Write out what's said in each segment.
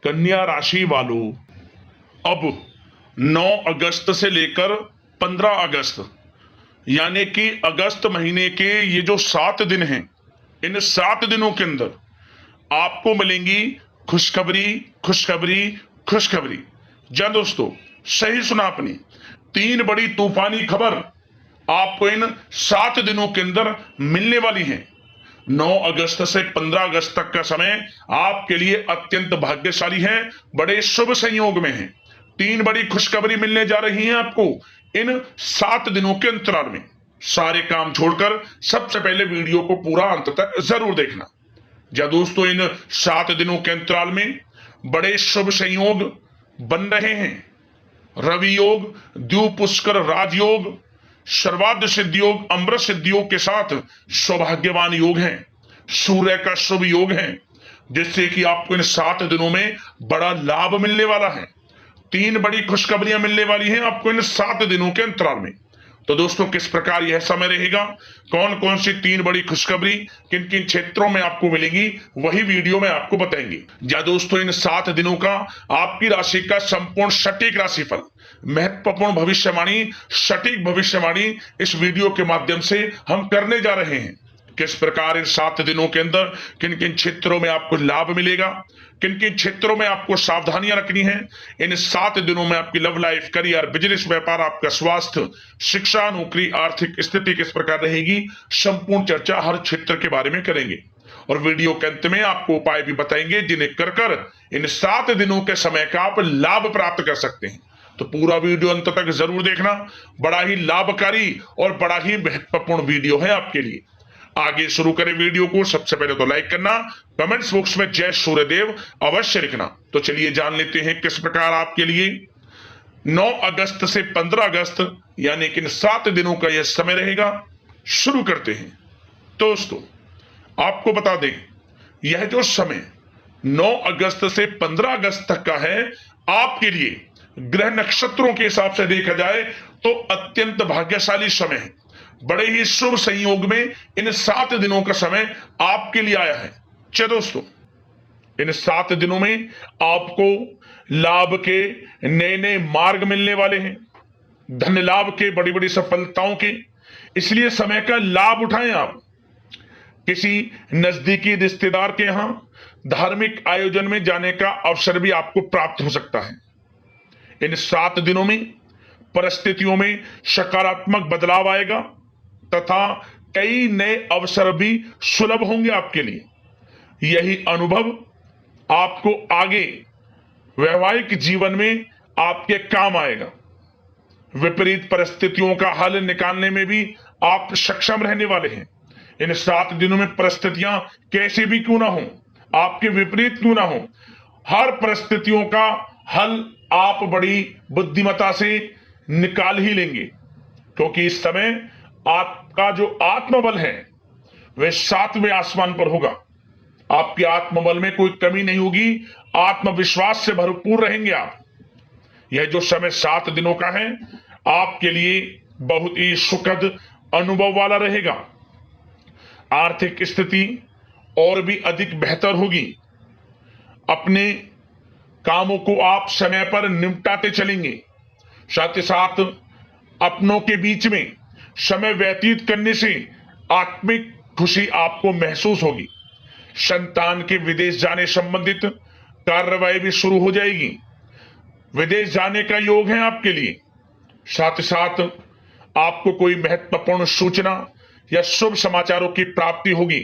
कन्या राशि वालों, अब 9 अगस्त से लेकर 15 अगस्त यानी कि अगस्त महीने के ये जो 7 दिन हैं, इन 7 दिनों के अंदर आपको मिलेंगी खुशखबरी, खुशखबरी, खुशखबरी। जी दोस्तों, सही सुना आपने, 3 बड़ी तूफानी खबर आपको इन 7 दिनों के अंदर मिलने वाली हैं। 9 अगस्त से 15 अगस्त तक का समय आपके लिए अत्यंत भाग्यशाली है, बड़े शुभ संयोग में है। 3 बड़ी खुशखबरी मिलने जा रही हैं आपको इन 7 दिनों के अंतराल में। सारे काम छोड़कर सबसे पहले वीडियो को पूरा अंत तक जरूर देखना। जा दोस्तों, इन 7 दिनों के अंतराल में बड़े शुभ संयोग बन रहे हैं। रवि योग, द्विपुष्कर पुष्कर राजयोग, सर्वार्थ सिद्धि योग, अमृत सिद्धि योग के साथ सौभाग्यवान योग है, सूर्य का शुभ योग है, जिससे कि आपको इन 7 दिनों में बड़ा लाभ मिलने वाला है। 3 बड़ी खुशखबरियां मिलने वाली हैं आपको इन 7 दिनों के अंतराल में। तो दोस्तों, किस प्रकार यह समय रहेगा, कौन कौन सी 3 बड़ी खुशखबरी किन किन क्षेत्रों में आपको मिलेगी, वही वीडियो में आपको बताएंगे। या दोस्तों, इन 7 दिनों का आपकी राशि का संपूर्ण सटीक राशिफल, महत्वपूर्ण भविष्यवाणी, सटीक भविष्यवाणी इस वीडियो के माध्यम से हम करने जा रहे हैं। किस प्रकार इन 7 दिनों के अंदर किन किन क्षेत्रों में आपको लाभ मिलेगा, किन किन क्षेत्रों में आपको सावधानियां रखनी है। इन 7 दिनों में आपकी लव लाइफ, करियर, बिजनेस, व्यापार, आपका स्वास्थ्य, शिक्षा, नौकरी, आर्थिक स्थिति किस प्रकार रहेगी, संपूर्ण चर्चा हर क्षेत्र के बारे में करेंगे। और वीडियो के अंत में आपको उपाय भी बताएंगे जिन्हें कर कर इन 7 दिनों के समय का आप लाभ प्राप्त कर सकते हैं। तो पूरा वीडियो अंत तक जरूर देखना, बड़ा ही लाभकारी और बड़ा ही महत्वपूर्ण वीडियो है आपके लिए। आगे शुरू करें वीडियो को। सबसे पहले तो लाइक करना, कमेंट्स बॉक्स में जय सूर्यदेव अवश्य लिखना। तो चलिए जान लेते हैं किस प्रकार आपके लिए 9 अगस्त से 15 अगस्त यानी कि इन 7 दिनों का यह समय रहेगा। शुरू करते हैं। दोस्तों, आपको बता दें, यह जो समय 9 अगस्त से 15 अगस्त तक का है, आपके लिए ग्रह नक्षत्रों के हिसाब से देखा जाए तो अत्यंत भाग्यशाली समय है। बड़े ही शुभ संयोग में इन 7 दिनों का समय आपके लिए आया है। चलो दोस्तों, इन 7 दिनों में आपको लाभ के नए नए मार्ग मिलने वाले हैं, धन लाभ के, बड़ी बड़ी सफलताओं के। इसलिए समय का लाभ उठाएं। आप किसी नजदीकी रिश्तेदार के यहां धार्मिक आयोजन में जाने का अवसर भी आपको प्राप्त हो सकता है। इन 7 दिनों में परिस्थितियों में सकारात्मक बदलाव आएगा तथा कई नए अवसर भी सुलभ होंगे आपके लिए। यही अनुभव आपको आगे वैवाहिक जीवन में आपके काम आएगा। विपरीत परिस्थितियों का हल निकालने में भी आप सक्षम रहने वाले हैं। इन 7 दिनों में परिस्थितियां कैसे भी क्यों ना हो, आपके विपरीत क्यों ना हो, हर परिस्थितियों का हल आप बड़ी बुद्धिमत्ता से निकाल ही लेंगे, क्योंकि इस समय आपका जो आत्मबल है वह 7वें आसमान पर होगा। आपके आत्मबल में कोई कमी नहीं होगी, आत्मविश्वास से भरपूर रहेंगे आप। यह जो समय 7 दिनों का है आपके लिए बहुत ही सुखद अनुभव वाला रहेगा। आर्थिक स्थिति और भी अधिक बेहतर होगी। अपने कामों को आप समय पर निपटाते चलेंगे। साथ ही साथ अपनों के बीच में समय व्यतीत करने से आत्मिक खुशी आपको महसूस होगी। संतान के विदेश जाने संबंधित कार्रवाई भी शुरू हो जाएगी। विदेश जाने का योग है आपके लिए। साथ ही साथ आपको कोई महत्वपूर्ण सूचना या शुभ समाचारों की प्राप्ति होगी।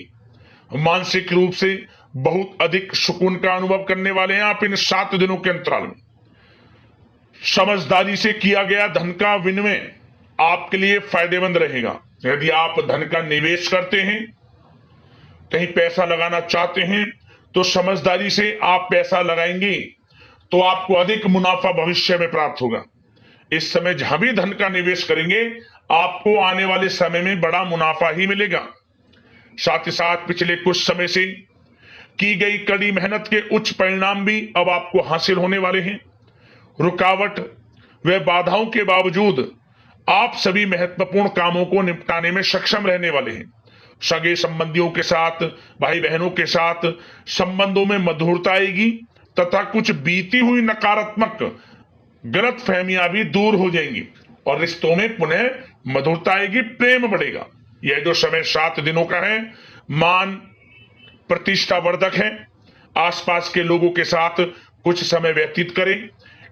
मानसिक रूप से बहुत अधिक सुकून का अनुभव करने वाले हैं आप इन 7 दिनों के अंतराल में। समझदारी से किया गया धन का विनिमय आपके लिए फायदेमंद रहेगा। यदि आप धन का निवेश करते हैं, कहीं पैसा लगाना चाहते हैं, तो समझदारी से आप पैसा लगाएंगे तो आपको अधिक मुनाफा भविष्य में प्राप्त होगा। इस समय जहां भी धन का निवेश करेंगे आपको आने वाले समय में बड़ा मुनाफा ही मिलेगा। साथ ही साथ पिछले कुछ समय से की गई कड़ी मेहनत के उच्च परिणाम भी अब आपको हासिल होने वाले हैं। रुकावट व बाधाओं के बावजूद आप सभी महत्वपूर्ण कामों को निपटाने में सक्षम रहने वाले हैं। सगे संबंधियों के साथ, भाई बहनों के साथ संबंधों में मधुरता आएगी। तथा कुछ बीती हुई नकारात्मक गलत फहमियां भी दूर हो जाएंगी और रिश्तों में पुनः मधुरता आएगी, प्रेम बढ़ेगा। यह जो समय 7 दिनों का है मान प्रतिष्ठावर्धक है। आसपास के लोगों के साथ कुछ समय व्यतीत करें,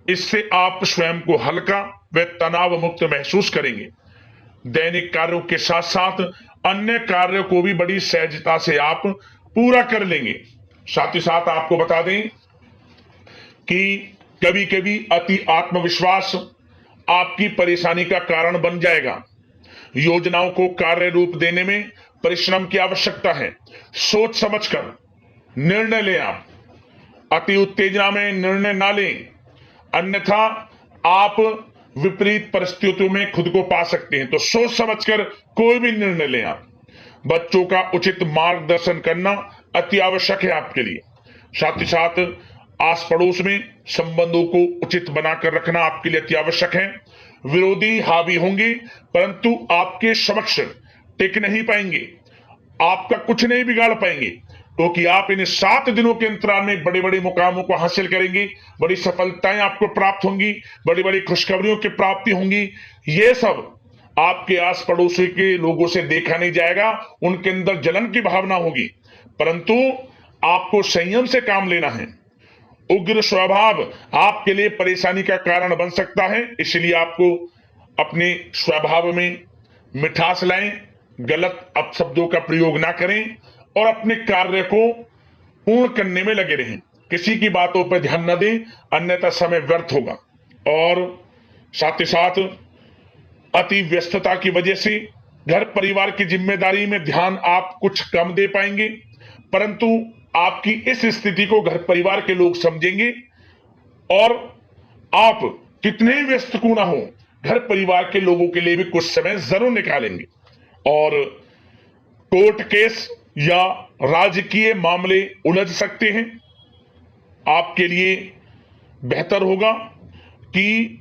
इससे आप स्वयं को हल्का व तनाव मुक्त महसूस करेंगे। दैनिक कार्यों के साथ साथ अन्य कार्यों को भी बड़ी सहजता से आप पूरा कर लेंगे। साथ ही साथ आपको बता दें कि कभी कभी अति आत्मविश्वास आपकी परेशानी का कारण बन जाएगा। योजनाओं को कार्य रूप देने में परिश्रम की आवश्यकता है। सोच समझकर निर्णय लें। आप अति उत्तेजना में निर्णय ना लें, अन्यथा आप विपरीत परिस्थितियों में खुद को पा सकते हैं। तो सोच समझकर कोई भी निर्णय लें। आप बच्चों का उचित मार्गदर्शन करना अति आवश्यक है आपके लिए। साथ ही साथ आस पड़ोस में संबंधों को उचित बनाकर रखना आपके लिए अति आवश्यक है। विरोधी हावी होंगे परंतु आपके समक्ष टिक नहीं पाएंगे, आपका कुछ नहीं बिगाड़ पाएंगे, क्योंकि आप इन 7 दिनों के अंतराल में बड़े बड़े मुकामों को हासिल करेंगे। बड़ी सफलताएं आपको प्राप्त होंगी, बड़ी बड़ी खुशखबरियों की प्राप्ति होंगी। ये सब आपके आस पड़ोसी के लोगों से देखा नहीं जाएगा, उनके अंदर जलन की भावना होगी, परंतु आपको संयम से काम लेना है। उग्र स्वभाव आपके लिए परेशानी का कारण बन सकता है, इसलिए आपको अपने स्वभाव में मिठास लाएं, गलत अपशब्दों का प्रयोग ना करें और अपने कार्य को पूर्ण करने में लगे रहें। किसी की बातों पर ध्यान न दें, अन्यथा समय व्यर्थ होगा। और साथ ही साथ अति व्यस्तता की वजह से घर परिवार की जिम्मेदारी में ध्यान आप कुछ कम दे पाएंगे, परंतु आपकी इस स्थिति को घर परिवार के लोग समझेंगे और आप कितने ही व्यस्त क्यों ना हो, घर परिवार के लोगों के लिए भी कुछ समय जरूर निकालेंगे। और कोर्ट केस या राजकीय मामले उलझ सकते हैं। आपके लिए बेहतर होगा कि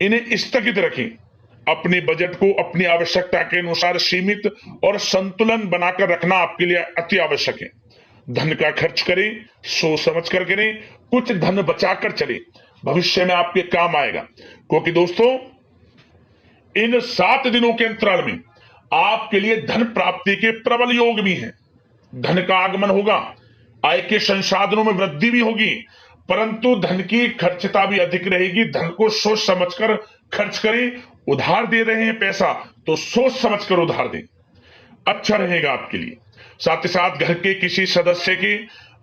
इन्हें स्थगित रखें। अपने बजट को अपनी आवश्यकता के अनुसार सीमित और संतुलन बनाकर रखना आपके लिए अति आवश्यक है। धन का खर्च करें, सोच समझ कर करें, कुछ धन बचाकर चलें, भविष्य में आपके काम आएगा। क्योंकि दोस्तों इन 7 दिनों के अंतराल में आपके लिए धन प्राप्ति के प्रबल योग भी हैं। धन का आगमन होगा, आय के संसाधनों में वृद्धि भी होगी, परंतु धन की खर्चता भी अधिक रहेगी। धन को सोच समझकर खर्च करें। उधार दे रहे हैं पैसा तो सोच समझकर उधार दें, अच्छा रहेगा आपके लिए। साथ ही साथ घर के किसी सदस्य के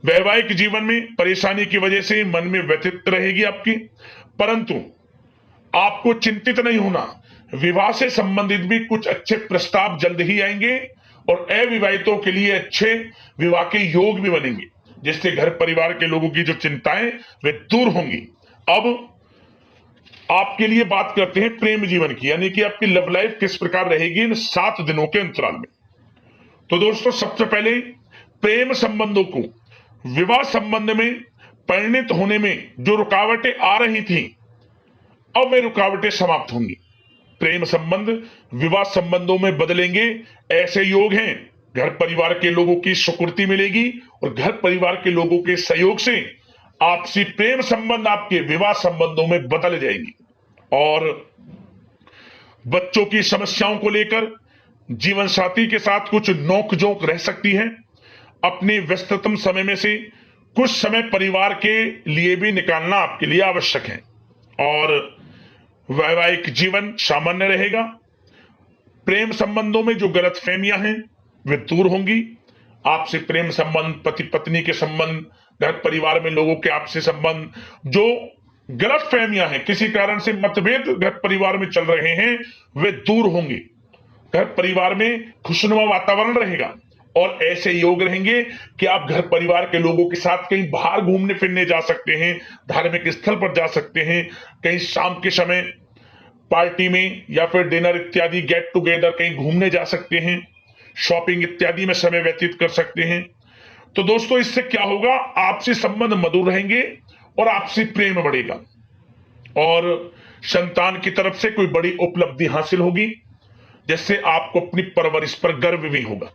वैवाहिक जीवन में परेशानी की वजह से मन में व्यथित रहेगी आपकी, परंतु आपको चिंतित नहीं होना। विवाह से संबंधित भी कुछ अच्छे प्रस्ताव जल्द ही आएंगे और अविवाहितों के लिए अच्छे विवाह के योग भी बनेंगे, जिससे घर परिवार के लोगों की जो चिंताएं वे दूर होंगी। अब आपके लिए बात करते हैं प्रेम जीवन की, यानी कि आपकी लव लाइफ किस प्रकार रहेगी इन 7 दिनों के अंतराल में। तो दोस्तों सबसे पहले प्रेम संबंधों को, विवाह संबंध में परिणित होने में जो रुकावटें आ रही थी, अब वे रुकावटें समाप्त होंगी। प्रेम संबंध विवाह संबंधों में बदलेंगे, ऐसे योग हैं। घर परिवार के लोगों की स्वीकृति मिलेगी और घर परिवार के लोगों के सहयोग से आपसी प्रेम संबंध आपके विवाह संबंधों में बदल जाएंगी। और बच्चों की समस्याओं को लेकर जीवन साथी के साथ कुछ नोकझोंक रह सकती है। अपने व्यस्ततम समय में से कुछ समय परिवार के लिए भी निकालना आपके लिए आवश्यक है। और वैवाहिक जीवन सामान्य रहेगा। प्रेम संबंधों में जो गलतफहमियां हैं वे दूर होंगी। आपसे प्रेम संबंध, पति पत्नी के संबंध, घर परिवार में लोगों के आपसे संबंध, जो गलतफहमियां हैं, किसी कारण से मतभेद घर परिवार में चल रहे हैं, वे दूर होंगे। घर परिवार में खुशनुमा वातावरण रहेगा और ऐसे योग रहेंगे कि आप घर परिवार के लोगों के साथ कहीं बाहर घूमने फिरने जा सकते हैं, धार्मिक स्थल पर जा सकते हैं, कहीं शाम के समय पार्टी में या फिर डिनर इत्यादि गेट टुगेदर कहीं घूमने जा सकते हैं, शॉपिंग इत्यादि में समय व्यतीत कर सकते हैं। तो दोस्तों इससे क्या होगा, आपसी संबंध मधुर रहेंगे और आपसी प्रेम बढ़ेगा और संतान की तरफ से कोई बड़ी उपलब्धि हासिल होगी, जिससे आपको अपनी परवरिश पर गर्व भी होगा।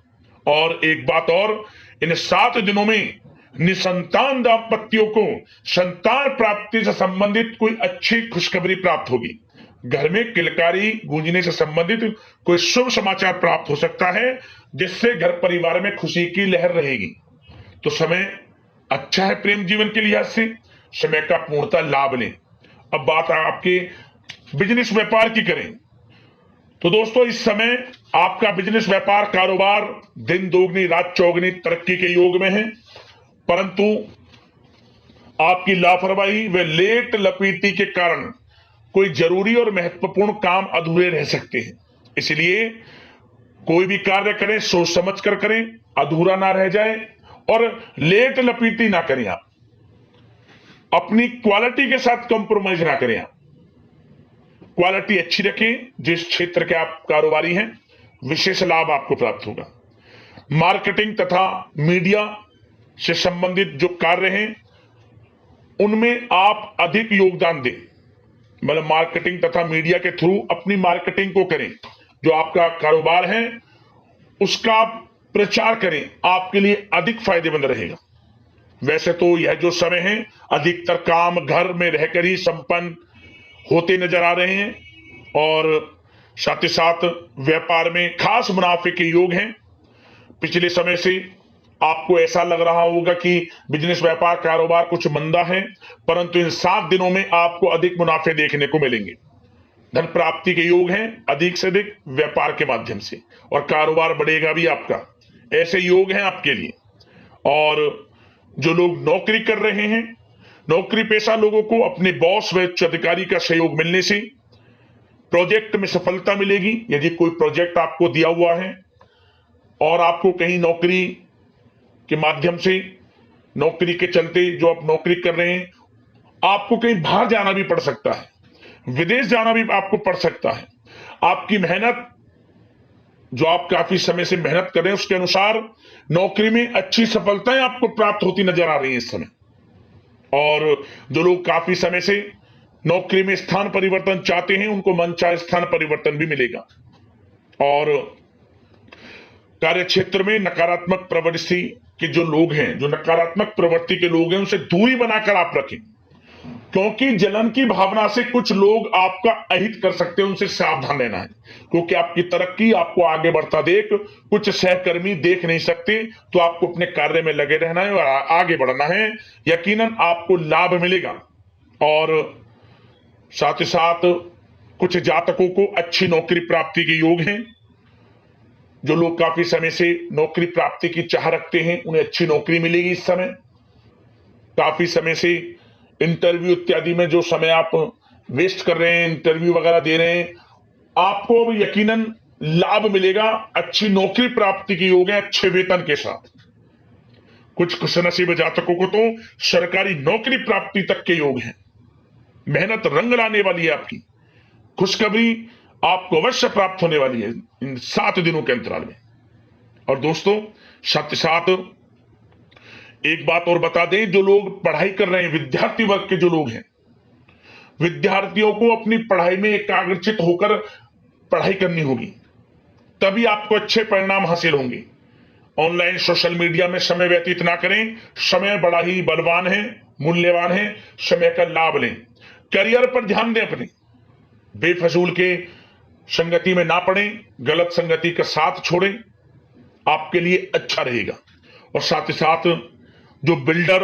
और एक बात और, इन 7 दिनों में निसंतान दाम्पत्यों को संतान प्राप्ति से संबंधित कोई अच्छी खुशखबरी प्राप्त होगी। घर में किलकारी गूंजने से संबंधित कोई शुभ समाचार प्राप्त हो सकता है, जिससे घर परिवार में खुशी की लहर रहेगी। तो समय अच्छा है प्रेम जीवन के लिहाज से, समय का पूर्णतः लाभ लें। अब बात आपके बिजनेस व्यापार की करें तो दोस्तों, इस समय आपका बिजनेस व्यापार कारोबार दिन दोगुनी रात चौगुनी तरक्की के योग में है, परंतु आपकी लापरवाही व लेट लपीटी के कारण कोई जरूरी और महत्वपूर्ण काम अधूरे रह सकते हैं। इसलिए कोई भी कार्य करें सोच समझ कर करें, अधूरा ना रह जाए और लेट लपीटी ना करें। आप अपनी क्वालिटी के साथ कंप्रोमाइज ना करें। आप क्वालिटी अच्छी रखें। जिस क्षेत्र के आप कारोबारी हैं, विशेष लाभ आपको प्राप्त होगा। मार्केटिंग तथा मीडिया से संबंधित जो कार्य हैं उनमें आप अधिक योगदान दें। मतलब मार्केटिंग तथा मीडिया के थ्रू अपनी मार्केटिंग को करें। जो आपका कारोबार है उसका प्रचार करें, आपके लिए अधिक फायदेमंद रहेगा। वैसे तो यह जो समय है अधिकतर काम घर में रहकर ही संपन्न होते नजर आ रहे हैं और साथ ही साथ व्यापार में खास मुनाफे के योग हैं। पिछले समय से आपको ऐसा लग रहा होगा कि बिजनेस व्यापार कारोबार कुछ मंदा है, परंतु इन 7 दिनों में आपको अधिक मुनाफे देखने को मिलेंगे। धन प्राप्ति के योग हैं अधिक से अधिक व्यापार के माध्यम से, और कारोबार बढ़ेगा भी आपका। ऐसे योग हैं आपके लिए। और जो लोग नौकरी कर रहे हैं, नौकरी पेशा लोगों को अपने बॉस व उच्च अधिकारी का सहयोग मिलने से प्रोजेक्ट में सफलता मिलेगी। यदि कोई प्रोजेक्ट आपको दिया हुआ है और आपको कहीं नौकरी के माध्यम से, नौकरी के चलते जो आप नौकरी कर रहे हैं, आपको कहीं बाहर जाना भी पड़ सकता है, विदेश जाना भी आपको पड़ सकता है। आपकी मेहनत, जो आप काफी समय से मेहनत कर रहे हैं, उसके अनुसार नौकरी में अच्छी सफलताएं आपको प्राप्त होती नजर आ रही हैं इस समय। और जो लोग काफी समय से नौकरी में स्थान परिवर्तन चाहते हैं, उनको मनचाहे स्थान परिवर्तन भी मिलेगा। और कार्य क्षेत्र में नकारात्मक प्रवृत्ति के जो लोग हैं, जो नकारात्मक प्रवृत्ति के लोग हैं, उनसे दूरी बनाकर आप रखें, क्योंकि जलन की भावना से कुछ लोग आपका अहित कर सकते हैं। उनसे सावधान रहना है, क्योंकि आपकी तरक्की, आपको आगे बढ़ता देख कुछ सहकर्मी देख नहीं सकते। तो आपको अपने कार्य में लगे रहना है और आगे बढ़ना है। यकीनन आपको लाभ मिलेगा। और साथ ही साथ कुछ जातकों को अच्छी नौकरी प्राप्ति के योग हैं। जो लोग काफी समय से नौकरी प्राप्ति की चाह रखते हैं, उन्हें अच्छी नौकरी मिलेगी इस समय। काफी समय से इंटरव्यू इत्यादि में जो समय आप वेस्ट कर रहे हैं, इंटरव्यू वगैरह दे रहे हैं, आपको अब यकीनन लाभ मिलेगा। अच्छी नौकरी प्राप्ति के योग है, अच्छे वेतन के साथ। कुछ खुशनसीब जातकों को तो सरकारी नौकरी प्राप्ति तक के योग हैं। मेहनत रंग लाने वाली है आपकी। खुशखबरी आपको अवश्य प्राप्त होने वाली है इन 7 दिनों के अंतराल में। और दोस्तों, साथ ही साथ एक बात और बता दें, जो लोग पढ़ाई कर रहे हैं, विद्यार्थी वर्ग के जो लोग हैं, विद्यार्थियों को अपनी पढ़ाई में एकाग्रचित होकर पढ़ाई करनी होगी, तभी आपको अच्छे परिणाम हासिल होंगे। ऑनलाइन सोशल मीडिया में समय व्यतीत ना करें। समय बड़ा ही बलवान है, मूल्यवान है। समय का लाभ लें। करियर पर ध्यान दें अपने। बेफजूल के संगति में ना पड़ें, गलत संगति का साथ छोड़ें, आपके लिए अच्छा रहेगा। और साथ ही साथ जो बिल्डर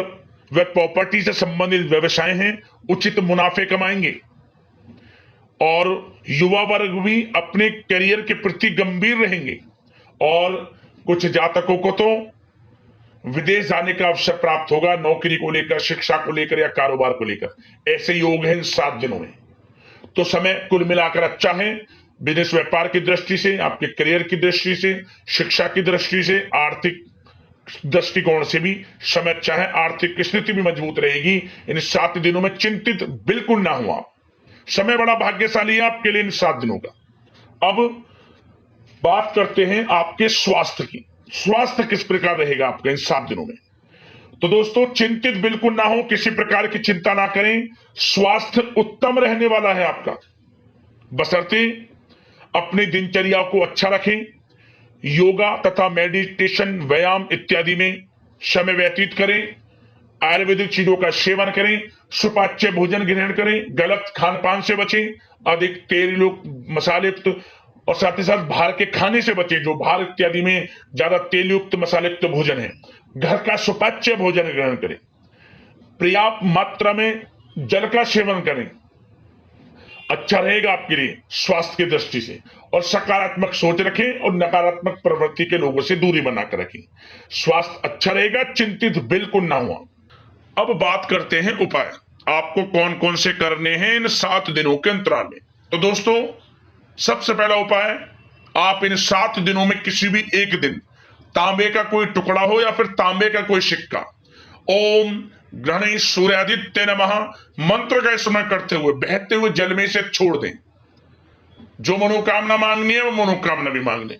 व प्रॉपर्टी से संबंधित व्यवसाय हैं, उचित मुनाफे कमाएंगे। और युवा वर्ग भी अपने करियर के प्रति गंभीर रहेंगे। और कुछ जातकों को तो विदेश जाने का अवसर प्राप्त होगा, नौकरी को लेकर, शिक्षा को लेकर या कारोबार को लेकर। ऐसे योग हैं इन 7 दिनों में। तो समय कुल मिलाकर अच्छा है। बिजनेस व्यापार की दृष्टि से, आपके करियर की दृष्टि से, शिक्षा की दृष्टि से, आर्थिक दृष्टिकोण से भी समय अच्छा है। आर्थिक स्थिति भी मजबूत रहेगी। इन 7 दिनों में चिंतित बिल्कुल ना हुआ। समय बड़ा भाग्यशाली है आपके लिए इन 7 दिनों का। अब बात करते हैं आपके स्वास्थ्य की। स्वास्थ्य किस प्रकार रहेगा आपका इन 7 दिनों में? तो दोस्तों, चिंतित बिल्कुल ना हो, किसी प्रकार की चिंता ना करें। स्वास्थ्य उत्तम रहने वाला है आपका, बशर्ते अपनी दिनचर्या को अच्छा रखें। योगा तथा मेडिटेशन, व्यायाम इत्यादि में समय व्यतीत करें, आयुर्वेदिक चीजों का सेवन करें, सुपाच्य भोजन ग्रहण करें, गलत खान पान से बचें, अधिक तेल युक्त मसाले युक्त और साथ ही साथ बाहर के खाने से बचें, जो बाहर इत्यादि में ज्यादा तेल युक्त मसाले युक्त भोजन है। घर का सुपाच्य भोजन ग्रहण करें, पर्याप्त मात्रा में जल का सेवन करें, अच्छा रहेगा आपके लिए स्वास्थ्य की दृष्टि से। और सकारात्मक सोच रखें और नकारात्मक प्रवृत्ति के लोगों से दूरी बनाकर रखें, स्वास्थ्य अच्छा रहेगा, चिंतित बिल्कुल ना हुआ। अब बात करते हैं उपाय, आपको कौन कौन से करने हैं इन 7 दिनों के अंतराल में। तो दोस्तों, सबसे पहला उपाय, आप इन 7 दिनों में किसी भी एक दिन तांबे का कोई टुकड़ा हो या फिर तांबे का कोई सिक्का, ओम ग्रहणी सूर्यादित्य नमः मंत्र का स्मरण करते हुए बहते हुए जल में से छोड़ दें। जो मनोकामना मांगनी है वो मनोकामना भी मांग लें,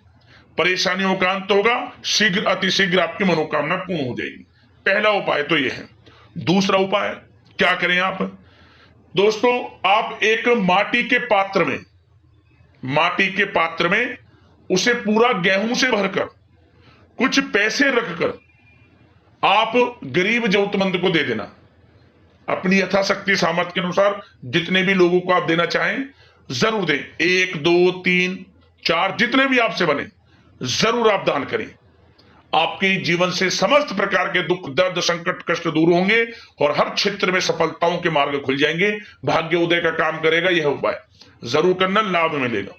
परेशानियों का अंत होगा, शीघ्र अतिशीघ्र आपकी मनोकामना पूर्ण हो जाएगी। पहला उपाय तो यह है। दूसरा उपाय क्या करें आप दोस्तों, आप एक माटी के पात्र में उसे पूरा गेहूं से भरकर कुछ पैसे रखकर आप गरीब जरूरतमंद को दे देना। अपनी यथाशक्ति सामर्थ्य के अनुसार जितने भी लोगों को आप देना चाहें जरूर दें, 1 2 3 4 जितने भी आपसे बने जरूर आप दान करें। आपके जीवन से समस्त प्रकार के दुख दर्द संकट कष्ट दूर होंगे और हर क्षेत्र में सफलताओं के मार्ग खुल जाएंगे, भाग्य उदय का काम करेगा। यह उपाय जरूर करना, लाभ मिलेगा।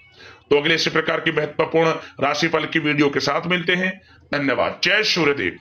तो अगले इसी प्रकार की महत्वपूर्ण राशिफल की वीडियो के साथ मिलते हैं। धन्यवाद। जय सूर्यदेव।